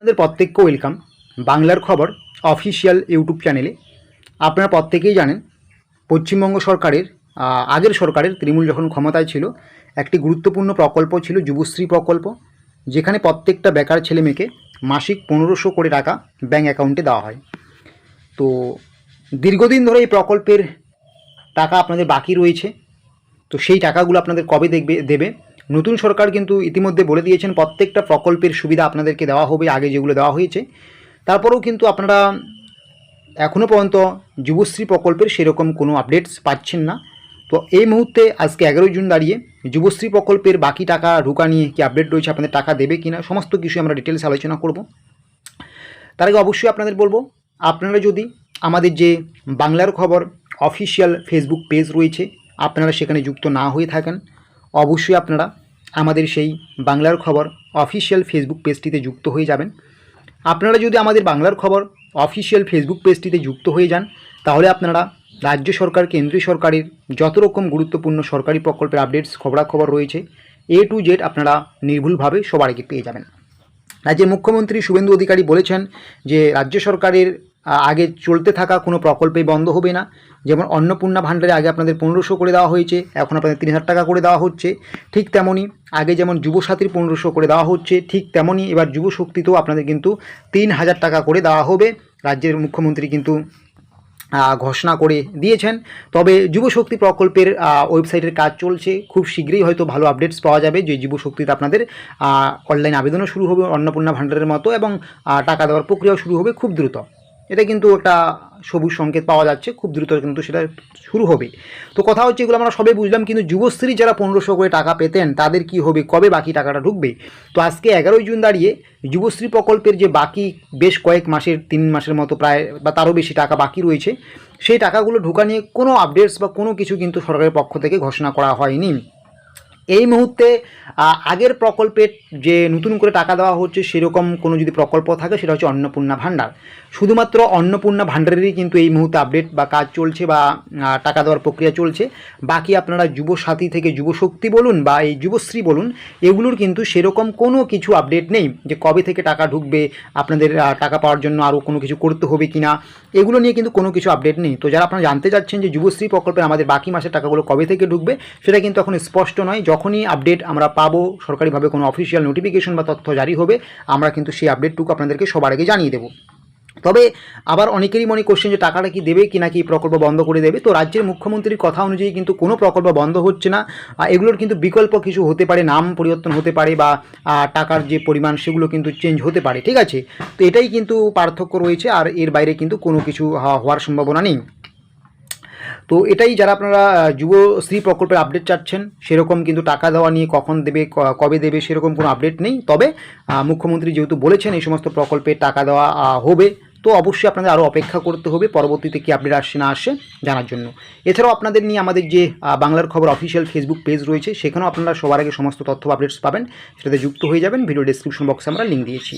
আপনাদের প্রত্যেককে ওয়েলকাম বাংলার খবর অফিসিয়াল ইউটিউব চ্যানেলে। আপনারা প্রত্যেকেই জানেন পশ্চিমবঙ্গ সরকারের আগের সরকারের তৃণমূল যখন ক্ষমতায় ছিল একটি গুরুত্বপূর্ণ প্রকল্প ছিল যুবশ্রী প্রকল্প, যেখানে প্রত্যেকটা বেকার ছেলে মেয়েকে মাসিক 1500 করে টাকা ব্যাঙ্ক অ্যাকাউন্টে দেওয়া হয়। তো দীর্ঘদিন ধরে এই প্রকল্পের টাকা আপনাদের বাকি রয়েছে। তো সেই টাকাগুলো আপনাদের কবে দেবে নতুন সরকার কিন্তু ইতিমধ্যে বলে দিয়েছেন প্রত্যেকটা প্রকল্পের সুবিধা আপনাদেরকে দেওয়া হবে আগে যেগুলো দেওয়া হয়েছে। তারপরেও কিন্তু আপনারা এখনও পর্যন্ত যুবশ্রী প্রকল্পের সেরকম কোনো আপডেটস পাচ্ছেন না। তো এই মুহূর্তে আজকে 11 জুন দাঁড়িয়ে যুবশ্রী প্রকল্পের বাকি টাকা ঢোকা নিয়ে কি আপডেট রয়েছে, আপনাদের টাকা দেবে কিনা, সমস্ত কিছু আমরা ডিটেলস আলোচনা করব। তার আগে অবশ্যই আপনাদের বলবো, আপনারা যদি আমাদের যে বাংলার খবর অফিসিয়াল ফেসবুক পেজ রয়েছে আপনারা সেখানে যুক্ত না হয়ে থাকেন, অবশ্যই আপনারা আমাদের সেই বাংলার খবর অফিসিয়াল ফেসবুক পেজটিতে যুক্ত হয়ে যাবেন। আপনারা যদি আমাদের বাংলার খবর অফিসিয়াল ফেসবুক পেজটিতে যুক্ত হয়ে যান তাহলে আপনারা রাজ্য সরকার কেন্দ্রীয় সরকারের যত রকম গুরুত্বপূর্ণ সরকারি প্রকল্পের আপডেটস খবরাখবর রয়েছে A to Z আপনারা নির্ভুলভাবে সবার আগে পেয়ে যাবেন। রাজ্যের মুখ্যমন্ত্রী শুভেন্দু অধিকারী বলেছেন যে রাজ্য সরকারের আগে চলতে থাকা কোনো প্রকল্পই বন্ধ হবে না। যেমন অন্নপূর্ণা ভাণ্ডারে আগে আপনাদের 1500 করে দেওয়া হয়েছে, এখন আপনাদের 3000 টাকা করে দেওয়া হচ্ছে। ঠিক তেমনই আগে যেমন যুবসাথীর 1500 করে দেওয়া হচ্ছে, ঠিক তেমনই এবার যুবশক্তিতেও আপনাদের কিন্তু 3000 টাকা করে দেওয়া হবে। রাজ্যের মুখ্যমন্ত্রী কিন্তু ঘোষণা করে দিয়েছেন। তবে যুবশক্তি প্রকল্পের ওয়েবসাইটের কাজ চলছে, খুব শীঘ্রই হয়তো ভালো আপডেটস পাওয়া যাবে যে যুবশক্তিতে আপনাদের অনলাইন আবেদনও শুরু হবে অন্নপূর্ণা ভাণ্ডারের মতো, এবং টাকা দেওয়ার প্রক্রিয়াও শুরু হবে খুব দ্রুত। এটা কিন্তু একটা সবুজ সংকেত পাওয়া যাচ্ছে, খুব দ্রুত কিন্তু সেটা শুরু হবে। তো কথা হচ্ছে এগুলো আমরা সবাই বুঝলাম, কিন্তু যুবশ্রী যারা 1500 করে টাকা পেতেন তাদের কি হবে, কবে বাকি টাকাটা ঢুকবে? তো আজকে 11 জুন দাঁড়িয়ে যুবশ্রী প্রকল্পের যে বাকি বেশ কয়েক মাসের 3 মাসের মতো প্রায় বা তারও বেশি টাকা বাকি রয়েছে, সেই টাকাগুলো ঢোকা নিয়ে কোনো আপডেটস বা কোনো কিছু কিন্তু সরকারের পক্ষ থেকে ঘোষণা করা হয়নি। এই মুহূর্তে আগের প্রকল্পের যে নতুন করে টাকা দেওয়া হচ্ছে সেরকম কোনো যদি প্রকল্প থাকে সেটা হচ্ছে অন্নপূর্ণা ভাণ্ডার। শুধুমাত্র অন্নপূর্ণা ভাণ্ডারেরই কিন্তু এই মুহূর্তে আপডেট বা কাজ চলছে বা টাকা দেওয়ার প্রক্রিয়া চলছে। বাকি আপনারা যুবসাথী থেকে যুবশক্তি বলুন বা এই যুবশ্রী বলুন, এগুলোর কিন্তু সেরকম কোনো কিছু আপডেট নেই যে কবে থেকে টাকা ঢুকবে, আপনাদের টাকা পাওয়ার জন্য আরও কোনো কিছু করতে হবে কি না, এগুলো নিয়ে কিন্তু কোনো কিছু আপডেট নেই। তো যারা আপনারা জানতে চাচ্ছেন যে যুবশ্রী প্রকল্পের আমাদের বাকি মাসের টাকাগুলো কবে থেকে ঢুকবে, সেটা কিন্তু এখন স্পষ্ট নয়। যখনই আপডেট আমরা পাবো, সরকারিভাবে কোনো অফিসিয়াল নোটিফিকেশন বা তথ্য জারি হবে, আমরা কিন্তু সেই আপডেটটুকু আপনাদেরকে সবার আগে জানিয়ে দেবো। তবে আবার অনেকেরই মনে কোশ্চেন যে টাকাটা কি দেবে কি নাকি প্রকল্প বন্ধ করে দেবে। তো রাজ্যের মুখ্যমন্ত্রীর কথা অনুযায়ী কিন্তু কোনো প্রকল্প বন্ধ হচ্ছে না। এগুলোর কিন্তু বিকল্প কিছু হতে পারে, নাম পরিবর্তন হতে পারে বা টাকার যে পরিমাণ সেগুলো কিন্তু চেঞ্জ হতে পারে, ঠিক আছে। তো এটাই কিন্তু পার্থক্য রয়েছে, আর এর বাইরে কিন্তু কোনো কিছু হওয়ার সম্ভাবনা নেই। তো এটাই যারা আপনারা যুবশ্রী প্রকল্পের আপডেট চাচ্ছেন, সেরকম কিন্তু টাকা দেওয়া নিয়ে কখন দেবে কবে দেবে সেরকম কোনো আপডেট নেই। তবে মুখ্যমন্ত্রী যেহেতু বলেছেন এই সমস্ত প্রকল্পে টাকা দেওয়া হবে, তো অবশ্যই আপনাদের আরও অপেক্ষা করতে হবে পরবর্তীতে কি আপডেট আসছে না আসছে জানার জন্য। এছাড়াও আপনাদের নিয়ে আমাদের যে বাংলার খবর অফিসিয়াল ফেসবুক পেজ রয়েছে সেখানেও আপনারা সবার আগে সমস্ত তথ্য আপডেটস পাবেন, সেটাতে যুক্ত হয়ে যাবেন। ভিডিও ডেসক্রিপশন বক্সে আমরা লিঙ্ক দিয়েছি।